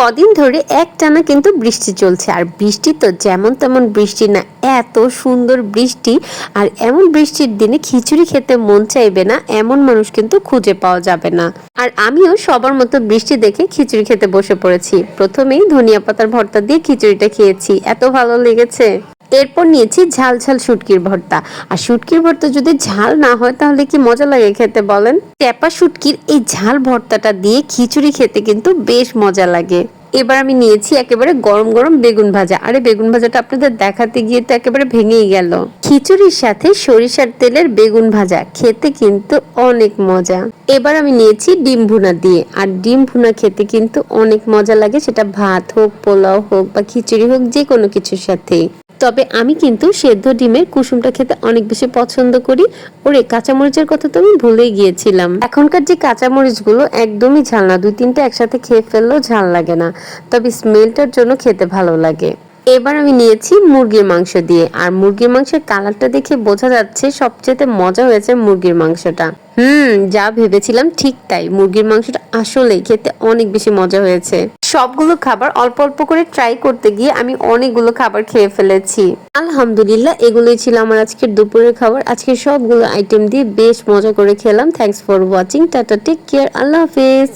কদিন ধরে একটানা কিন্তু বৃষ্টি চলছে, আর বৃষ্টি তো যেমন তেমন বৃষ্টি না, এত সুন্দর বৃষ্টি। আর এমন বৃষ্টির দিনে খিচুড়ি খেতে মন চাইবে না এমন মানুষ কিন্তু খুঁজে পাওয়া যাবে না। আর আমিও সবার মতো বৃষ্টি দেখে খিচুড়ি খেতে বসে পড়েছি। প্রথমেই ধনিয়া পাতার ভর্তা দিয়ে খিচুড়িটা খেয়েছি, এত ভালো লেগেছে। এরপর নিয়েছি ঝাল ঝাল শুটকির ভর্তা। আর শুটকির ভর্তা যদি ঝাল না হয় তাহলে কি মজা লাগে খেতে বলেন? ট্যাপা শুটকির এই ঝাল ভর্তাটা দিয়ে খিচুড়ি খেতে কিন্তু বেশ মজা লাগে। এবার আমি নিয়েছি একেবারে গরম গরম বেগুন ভাজা। আরে বেগুন ভাজাটা আপনাদের দেখাতে গিয়ে তো একেবারে ভেঙেই গেল। খিচুড়ির সাথে সরিষার তেলের বেগুন ভাজা খেতে কিন্তু অনেক মজা। এবার আমি নিয়েছি ডিম ভুনা দিয়ে। আর ডিম ভুনা খেতে কিন্তু অনেক মজা লাগে, সেটা ভাত হোক, পোলাও হোক বা খিচুড়ি হোক, যে কোনো কিছুর সাথেই। তবে আমি কিন্তু সেদ্ধ ডিমের কুসুমটা খেতে অনেক বেশি পছন্দ করি। ওরে, কাঁচামরিচের কথা তো আমি ভুলেই গিয়েছিলাম। এখনকার যে কাঁচামরিচগুলো একদমই ঝাল না, 2-3টা একসাথে খেয়ে ফেললেও ঝাল লাগে না, তবে স্মেলটার জন্য খেতে ভালো লাগে। এবার আমি নিয়েছি মুরগির মাংস দিয়ে। আর মুরগির মাংসের কালারটা দেখে বোঝা যাচ্ছে সবচেয়ে মজা হয়েছে মুরগির মাংসটা। যা ভেবেছিলাম ঠিক তাই, মুরগির মাংসটা আসলেই খেতে অনেক বেশি মজা হয়েছে। সবগুলো খাবার অল্প অল্প করে ট্রাই করতে গিয়ে আমি অনেকগুলো খাবার খেয়ে ফেলেছি। আলহামদুলিল্লাহ, এগুলোই ছিল আমার আজকের দুপুরের খাবার। আজকে সবগুলো আইটেম দিয়ে বেশ মজা করে খেলাম। Thanks for watching. Tata, take care, আল্লাহ হাফেজ।